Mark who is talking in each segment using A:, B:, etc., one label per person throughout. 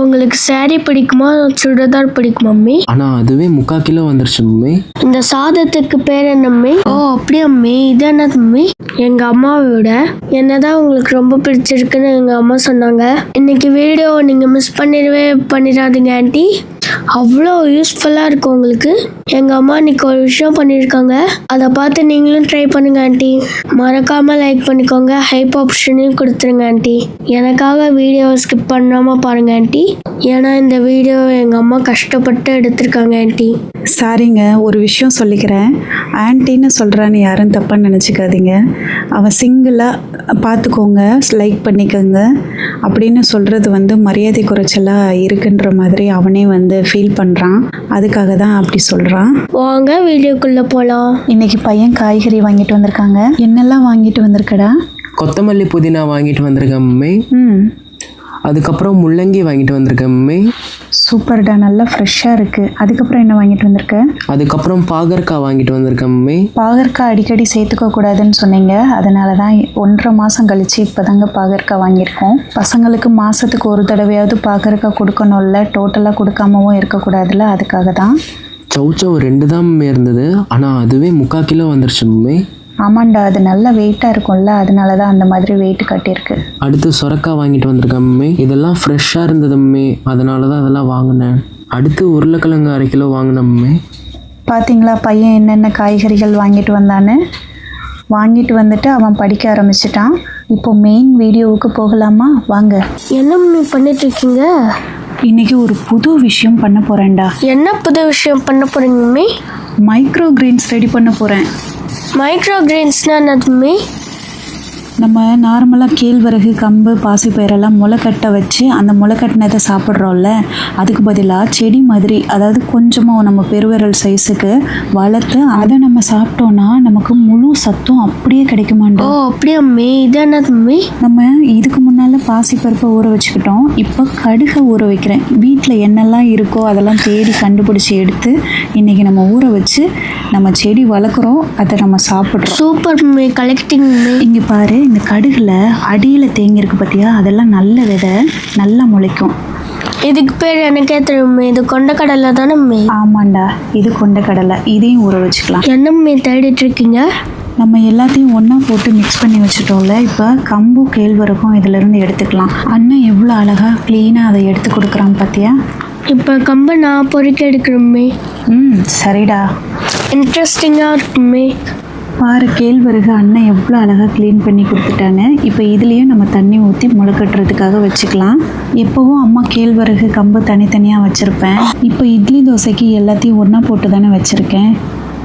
A: உங்களுக்கு saree பிடிக்குமா சுடிதார் பிடிக்குமா மம்மி?
B: ஆனா அதுவே 3/4 கிலோ வந்துருச்சு மம்மி.
A: இந்த சாதத்துக்கு பேர் என்ன மம்மி? ஓ அப்படியா மம்மி, இது என்னது மம்மி? எங்க அம்மாவோட என்னதான் உங்களுக்கு ரொம்ப பிடிச்சிருக்குன்னு எங்க அம்மா சொன்னாங்க. இன்னைக்கு வீடியோ நீங்க மிஸ் பண்ணிடாதீங்க ஆண்டி, அவ்வளோ யூஸ்ஃபுல்லாக இருக்கும் உங்களுக்கு. எங்கள் அம்மா இன்னைக்கு ஒரு விஷயம் பண்ணியிருக்காங்க, அதை பார்த்து நீங்களும் ட்ரை பண்ணுங்க ஆண்டி. மறக்காமல் லைக் பண்ணிக்கோங்க, ஹைப் ஆப்ஷனையும் கொடுத்துருங்க ஆண்டி. எனக்காக வீடியோவை ஸ்கிப் பண்ணாமல் பாருங்க ஆண்டி, ஏன்னா இந்த வீடியோ எங்கள் அம்மா கஷ்டப்பட்டு எடுத்திருக்காங்க ஆண்டி.
C: சாரிங்க, ஒரு விஷயம் சொல்லிக்கிறேன். ஆன்ட்டின்னு சொல்கிறான்னு யாரும் தப்பாக நினச்சிக்காதீங்க. அவன் சிங்கிளாக பார்த்துக்கோங்க, லைக் பண்ணிக்கோங்க அப்படின்னு சொல்கிறது மரியாதை குறைச்சலாக இருக்குன்ற மாதிரி அவனே ஃபீல் பண்ணுறான். அதுக்காக தான் அப்படி சொல்கிறான்.
A: வாங்க வீடியோக்குள்ளே போகலாம்.
C: இன்றைக்கி பையன் காய்கறி வாங்கிட்டு வந்திருக்காங்க. என்னெல்லாம் வாங்கிட்டு வந்திருக்கடா?
B: கொத்தமல்லி புதினா வாங்கிட்டு வந்திருக்கேன் மம்மி. அதுக்கப்புறம் முள்ளங்கி வாங்கிட்டு வந்திருக்கேன் மம்மி.
C: சூப்பர்டா, நல்லா ஃப்ரெஷ்ஷாக இருக்குது. அதுக்கப்புறம் என்ன வாங்கிட்டு வந்திருக்க?
B: அதுக்கப்புறம் பாகற்காய் வாங்கிட்டு வந்திருக்கேன் மம்மி.
C: பாகற்காய் அடிக்கடி சேர்த்துக்க கூடாதுன்னு சொன்னீங்க, அதனால தான் 1.5 மாதம் கழித்து இப்போ தாங்க பாகற்காய் வாங்கியிருக்கோம். பசங்களுக்கு மாதத்துக்கு ஒரு தடவையாவது பாகற்காய் கொடுக்கணும்ல, டோட்டலாக கொடுக்காமவும் இருக்கக்கூடாதுல்ல, அதுக்காக தான்.
B: சௌச்சௌ 2 தான் மம்மி இருந்தது, ஆனால் அதுவே 3/4 கிலோ வந்துருச்சு மம்மி.
C: ஆமாண்டா, அது நல்லா வெயிட்டாக இருக்கும்ல, அதனால தான் அந்த மாதிரி வெயிட் கட்டியிருக்கு.
B: அடுத்து சொரக்காய் வாங்கிட்டு வந்திருக்கேன் மம்மி. இதெல்லாம் ஃப்ரெஷ்ஷாக இருந்தது மம்மி, அதனால தான் அதெல்லாம் வாங்கினேன். அடுத்து உருளைக்கிழங்கு 1/2 கிலோ வாங்கினேன் மம்மி.
C: பார்த்தீங்களா பையன் என்னென்ன காய்கறிகள் வாங்கிட்டு வந்தான்னு? வாங்கிட்டு வந்துட்டு அவன் படிக்க ஆரம்பிச்சிட்டான். இப்போ மெயின் வீடியோவுக்கு போகலாமா? வாங்க.
A: என்ன மம்மி பண்ணிட்டு இருக்கீங்க?
C: இன்றைக்கி ஒரு புது விஷயம் பண்ண போகிறேன்டா.
A: என்ன புது விஷயம் பண்ண போகிறீங்க மம்மி?
C: மைக்ரோ கிரெயின்ஸ் ரெடி பண்ண போகிறேன்.
A: மைக்ரோ கிரெயின்ஸ்னா என்னது மம்மி?
C: நம்ம நார்மலாக கேழ்வரகு, கம்பு, பாசிப்பயிரெல்லாம் முளைக்கட்ட வச்சு அந்த முளைக்கட்டினதை சாப்பிட்றோம்ல, அதுக்கு பதிலாக செடி மாதிரி, அதாவது கொஞ்சமாக நம்ம பெருவிரல் சைஸுக்கு வளர்த்து அதை நம்ம சாப்பிட்டோன்னா நமக்கு முழு சத்தும் அப்படியே கிடைக்குமாண்டா.
A: ஓ அப்படியா மம்மி, இது என்னது மம்மி?
C: நம்ம இதுக்கு முன்னால் பாசிப்பருப்பை ஊற வச்சுக்கிட்டோம், இப்போ கடுகை ஊற வைக்கிறேன். வீட்டில் என்னெல்லாம் இருக்கோ அதெல்லாம் தேடி கண்டுபிடிச்சி எடுத்து இன்றைக்கி நம்ம ஊற வச்சு நம்ம செடி வளர்க்குறோம், அதை நம்ம சாப்பிட்றோம்.
A: Super mummy, collecting mummy.
C: இங்கே பாரு, இந்த கடுகுல அடியில் தேங்கியிருக்கு பார்த்தியா, அதெல்லாம் நல்ல விதை, நல்லா முளைக்கும்.
A: இதுக்கு பேர் எனக்கே தெரியும், இது கொண்டக்கடலை தானே மம்மி?
C: ஆமாண்டா, இது கொண்டக்கடலை. இதையும் ஊற வச்சுக்கலாம்.
A: என்ன மம்மி தேடிட்டு இருக்கீங்க?
C: நம்ம எல்லாத்தையும் ஒன்றா போட்டு மிக்ஸ் பண்ணி வச்சுட்டோம்ல, இப்போ கம்பு கேழ்வரகும் இதிலேருந்து எடுத்துக்கலாம். அண்ணன் எவ்வளோ அழகாக க்ளீனாக அதை எடுத்து கொடுக்குறான் பார்த்தியா?
A: இப்போ கம்பை நான் பொறுக்கி எடுக்கிறோம்மே.
C: சரிடா,
A: இன்ட்ரெஸ்டிங்காக இருக்குமே.
C: பாரு, கேழ்வரகு அண்ணன் எவ்வளோ அழகாக க்ளீன் பண்ணி கொடுத்துட்டாங்க. இப்போ இதுலேயும் நம்ம தண்ணி ஊற்றி முளைக்கட்டுறதுக்காக வச்சுக்கலாம். எப்போவும் அம்மா கேழ்வரகு, கம்பு தனித்தனியாக வச்சுருப்பேன். இப்போ இட்லி தோசைக்கு எல்லாத்தையும் ஒன்றா போட்டு தானே வச்சுருக்கேன்.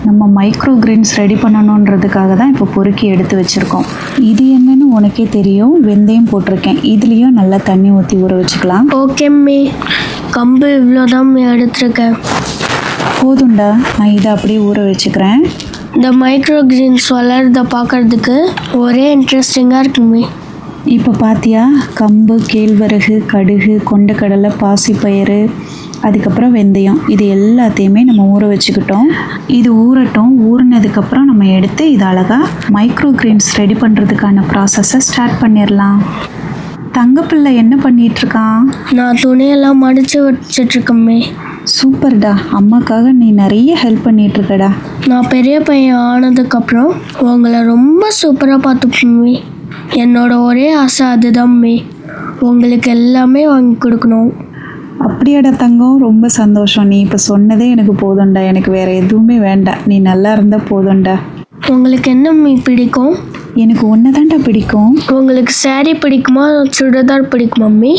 C: நம்ம மைக்ரோ கிரெயின்ஸ் ரெடி பண்ணணுன்றதுக்காக தான் இப்போ பொறுக்கி எடுத்து வச்சுருக்கோம். இது என்னன்னு உனக்கே தெரியும், வெந்தயம் போட்டிருக்கேன். இதுலேயும் நல்லா தண்ணி ஊற்றி ஊற வச்சுக்கலாம்.
A: ஓகே மம்மி, கம்பு இவ்வளோதான் எடுத்துருக்கேன்.
C: போதுண்டா, நான் இதை அப்படியே ஊற வச்சுக்கிறேன்.
A: இந்த மைக்ரோ கிரெயின்ஸ் வளர்றத பார்க்குறதுக்கு ஒரே இன்ட்ரெஸ்டிங்காக இருக்குமே.
C: இப்போ பார்த்தியா, கம்பு, கேழ்வரகு, கடுகு, கொண்டக்கடலை, பாசிப்பயிறு, அதுக்கப்புறம் வெந்தயம், இது எல்லாத்தையுமே நம்ம ஊற வச்சுக்கிட்டோம். இது ஊறட்டும். ஊறினதுக்கப்புறம் நம்ம எடுத்து இது அழகாக மைக்ரோ கிரெயின்ஸ் ரெடி பண்ணுறதுக்கான ப்ராசஸை ஸ்டார்ட் பண்ணிடலாம். தங்கப்பிள்ளை என்ன பண்ணிகிட்ருக்கான்?
A: நான் துணியெல்லாம் மடித்து வச்சிட்ருக்கேம்மே.
C: சூப்பர்டா, அம்மாக்காக நீ நிறைய ஹெல்ப் பண்ணிகிட்ருக்கடா.
A: நான் பெரிய பையன் ஆனதுக்கப்புறம் உங்களை ரொம்ப சூப்பராக பார்த்துப்பேன். என்னோட ஒரே ஆசை அதுதான், உங்களுக்கு எல்லாமே வாங்கி கொடுக்கணும்.
C: அப்படியாடா தங்கம், ரொம்ப சந்தோஷம். நீ இப்போ சொன்னதே எனக்கு போதும்டா, எனக்கு வேறு எதுவுமே வேண்டாம். நீ நல்லா இருந்தால் போதும்டா.
A: உங்களுக்கு என்ன பிடிக்கும்?
C: எனக்கு ஒன்று தான்டா பிடிக்கும்.
A: உங்களுக்கு saree பிடிக்குமா சுடிதார் பிடிக்குமா மம்மி?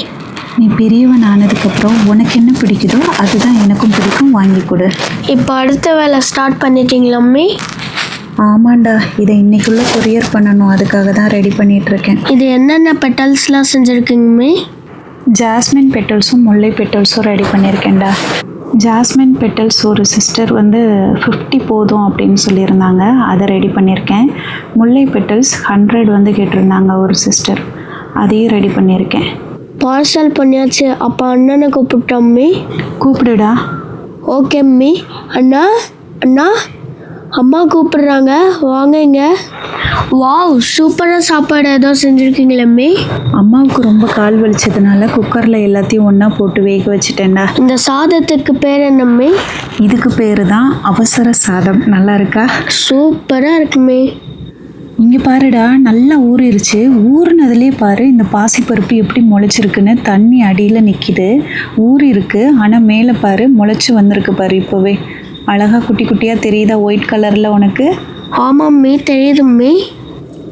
C: நீ பெரியவன் ஆனதுக்கப்புறம் உனக்கு என்ன பிடிக்குதோ அதுதான் எனக்கும் பிடிக்கும், வாங்கி கொடு.
A: இப்போ அடுத்த வேலை ஸ்டார்ட் பண்ணிட்டீங்களா மம்மி?
C: ஆமாண்டா, இதை இன்னைக்குள்ளே கொரியர் பண்ணணும், அதுக்காக தான் ரெடி பண்ணிகிட்ருக்கேன்.
A: இது என்னென்ன பெட்டல்ஸ்லாம் செஞ்சுருக்கீங்க மம்மி?
C: ஜாஸ்மின் பெட்டல்ஸும் முல்லை பெட்டல்ஸும் ரெடி பண்ணியிருக்கேன்டா. ஜாஸ்மின் பெட்டல்ஸ் ஒரு சிஸ்டர் 50 போதும் அப்படின்னு சொல்லியிருந்தாங்க, அதை ரெடி பண்ணியிருக்கேன். முல்லை பெட்டல்ஸ் 100 கேட்டிருந்தாங்க ஒரு சிஸ்டர், அதையும் ரெடி பண்ணியிருக்கேன்.
A: பார்சல் பண்ணியாச்சு. அப்போ அண்ணனை கூப்பிட்டோம் மம்மி.
C: கூப்பிடுடா.
A: Okay mummy. அண்ணா அண்ணா அம்மா கூப்பிடுறாங்க, வாங்கங்க. வாவ், சூப்பராக சாப்பாடு ஏதோ செஞ்சுருக்கீங்களே.
C: அம்மாவுக்கு ரொம்ப கால் வலிச்சதுனால குக்கரில் எல்லாத்தையும் ஒன்றா போட்டு வேக வச்சுட்டேன்டா.
A: இந்த சாதத்துக்கு பேர் என்னம்மே?
C: இதுக்கு பேர் தான் அவசர சாதம். நல்லா இருக்கா?
A: சூப்பராக இருக்குமே.
C: இங்கே பாருடா, நல்லா ஊறிடுச்சு. ஊறினதுலேயே பாரு இந்த பாசிப்பருப்பு எப்படி முளைச்சிருக்குன்னு. தண்ணி அடியில் நிற்கிது, ஊறி இருக்கு. ஆனால் மேலே பாரு முளைச்சி வந்திருக்கு பாரு. இப்போவே அழகாக குட்டி குட்டியாக தெரியுதா ஒயிட் கலரில் உனக்கு?
A: ஆமாம்மே, தெரியுதும்மே.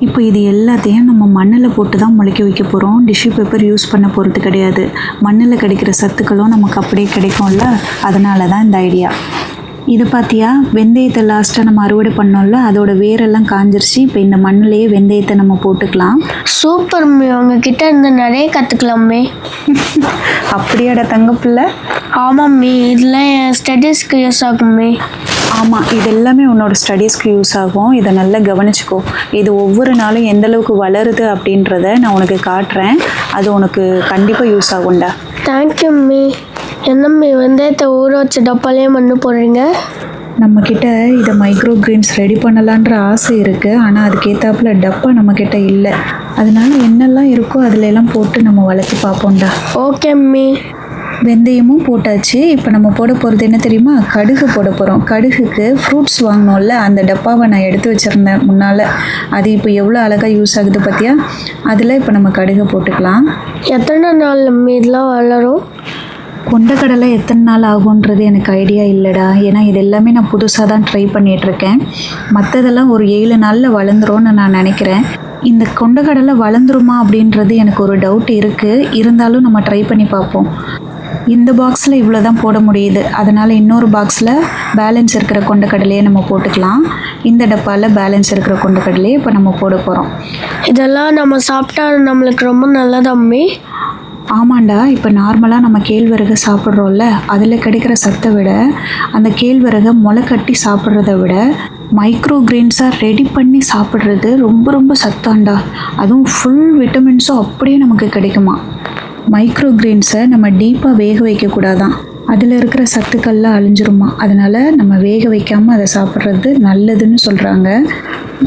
C: இப்போ இது எல்லாத்தையும் நம்ம மண்ணில் போட்டு தான் முளைக்க வைக்க போகிறோம். டிஷ்யூ பேப்பர் யூஸ் பண்ண போகிறது கிடையாது. மண்ணில் கிடைக்கிற சத்துக்களும் நமக்கு அப்படியே கிடைக்கும்ல, அதனால தான் இந்த ஐடியா. இதை பார்த்தியா, வெந்தயத்தை லாஸ்ட்டாக நம்ம அறுவடை பண்ணோம்ல, அதோட வேரெல்லாம் காஞ்சிருச்சு. இப்போ இந்த மண்ணிலேயே வெந்தயத்தை நம்ம போட்டுக்கலாம்.
A: சூப்பர்மே, உங்ககிட்ட இருந்து நிறைய கற்றுக்கலாமே.
C: அப்படியாடா தங்கப்பிள்ளை?
A: ஆமாம்மே, இதில் என் ஸ்டடீஸ்க்கு யூஸ் ஆகுமே.
C: ஆமாம், இது எல்லாமே உன்னோட ஸ்டடீஸ்க்கு யூஸ் ஆகும். இதை நல்லா கவனிச்சுக்கோ. இது ஒவ்வொரு நாளும் எந்த அளவுக்கு வளருது அப்படின்றத நான் உனக்கு காட்டுறேன். அது உனக்கு கண்டிப்பாக யூஸ் ஆகும்டா.
A: தேங்க்யூம்மே. என்னம்மே, வெந்தயத்தை ஊற வச்ச டப்பாலே மண்ணு போடுறீங்க?
C: நம்மக்கிட்ட இதை மைக்ரோ கிரீன்ஸ் ரெடி பண்ணலான்ற ஆசை இருக்குது. ஆனால் அதுக்கேற்றாப்புல டப்பா நம்மக்கிட்ட இல்லை. அதனால என்னெல்லாம் இருக்கோ அதில் எல்லாம் போட்டு நம்ம வளர்த்து பார்ப்போம்டா.
A: ஓகேம்மே.
C: வெந்தயமும் போட்டாச்சு. இப்போ நம்ம போட போகிறது என்ன தெரியுமா? கடுகு போட போகிறோம். கடுகுக்கு ஃப்ரூட்ஸ் வாங்கினோம்ல, அந்த டப்பாவை நான் எடுத்து வச்சுருந்தேன் முன்னால். அது இப்போ எவ்வளோ அழகாக யூஸ் ஆகுது பார்த்தியா? அதில் இப்போ நம்ம கடுகை போட்டுக்கலாம்.
A: எத்தனை நாள் இதெல்லாம் வளரும்?
C: கொண்டக்கடலை எத்தனை நாள் ஆகுன்றது எனக்கு ஐடியா இல்லைடா. ஏன்னா இது எல்லாமே நான் புதுசாக தான் ட்ரை பண்ணிகிட்ருக்கேன். மற்றதெல்லாம் ஒரு 7 நாளில் வளர்ந்துரும்னு நான் நினைக்கிறேன். இந்த கொண்டக்கடலை வளர்ந்துருமா அப்படின்றது எனக்கு ஒரு டவுட் இருக்குது. இருந்தாலும் நம்ம ட்ரை பண்ணி பார்ப்போம். இந்த பாக்ஸில் இவ்வளோ தான் போட முடியுது. அதனால் இன்னொரு பாக்ஸில் பேலன்ஸ் இருக்கிற கொண்டக்கடலையே நம்ம போட்டுக்கலாம். இந்த டப்பாவில் பேலன்ஸ் இருக்கிற கொண்டக்கடலையே இப்போ நம்ம போட போகிறோம்.
A: இதெல்லாம் நம்ம சாப்பிட்டா நம்மளுக்கு ரொம்ப நல்லதாம்மே.
C: ஆமாண்டா, இப்போ நார்மலாக நம்ம கேழ்வரகு சாப்பிட்றோம்ல, அதில் கிடைக்கிற சத்தை விட அந்த கேழ்வரகை முளை கட்டி சாப்பிட்றத விட மைக்ரோ கிரீன்ஸாக ரெடி பண்ணி சாப்பிட்றது ரொம்ப ரொம்ப சத்தாண்டா. அதுவும் ஃபுல் விட்டமின்ஸும் அப்படியே நமக்கு கிடைக்குமா. மைக்ரோ கிரீன்ஸை நம்ம டீப்பாக வேக வைக்கக்கூடாதான். அதில் இருக்கிற சத்துக்கள்லாம் அழிஞ்சிருமா. அதனால் நம்ம வேக வைக்காமல் அதை சாப்பிட்றது நல்லதுன்னு சொல்கிறாங்க.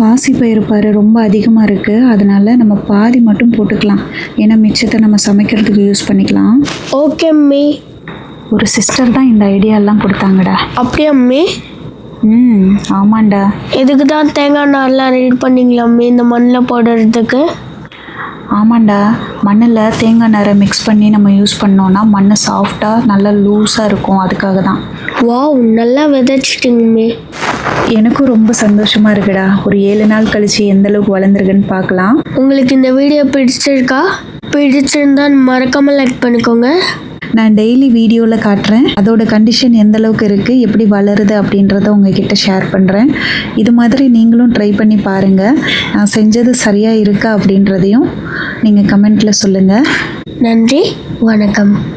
C: பாசிப்பயிறு பாரு ரொம்ப அதிகமாக இருக்குது. அதனால் நம்ம பாதி மட்டும் போட்டுக்கலாம். ஏன்னா மிச்சத்தை நம்ம சமைக்கிறதுக்கு யூஸ் பண்ணிக்கலாம்.
A: ஓகேம்மே.
C: ஒரு சிஸ்டர் தான் இந்த ஐடியாலாம் கொடுத்தாங்கடா.
A: அப்படியாம்மே?
C: ஆமாண்டா.
A: இதுக்கு தான் தேங்காய் நார்லாம் ரெடி பண்ணிங்களாம்மே இந்த மண்ணில் போடுறதுக்கு?
C: ஆமாண்டா, மண்ணில் தேங்காய் நாரை மிக்ஸ் பண்ணி நம்ம யூஸ் பண்ணோன்னா மண் சாஃப்டாக நல்லா லூஸாக இருக்கும். அதுக்காக தான்.
A: வாவ், நல்லா விதைச்சிட்டிங்கம்மே.
C: எனக்கும் ரொம்ப சந்தோஷமாக இருக்குடா. ஒரு 7 நாள் கழித்து எந்தளவுக்கு வளர்ந்துருக்குன்னு பார்க்கலாம்.
A: உங்களுக்கு இந்த வீடியோ பிடிச்சிருக்கா? பிடிச்சிருந்தா மறக்காமல் லைக் பண்ணிக்கோங்க.
C: நான் டெய்லி வீடியோவில் காட்டுறேன். அதோட கண்டிஷன் எந்த அளவுக்கு இருக்குது, எப்படி வளருது அப்படின்றத உங்ககிட்ட ஷேர் பண்ணுறேன். இது மாதிரி நீங்களும் ட்ரை பண்ணி பாருங்கள். நான் செஞ்சது சரியாக இருக்கா அப்படின்றதையும் நீங்கள் கமெண்ட்டில் சொல்லுங்கள்.
A: நன்றி, வணக்கம்.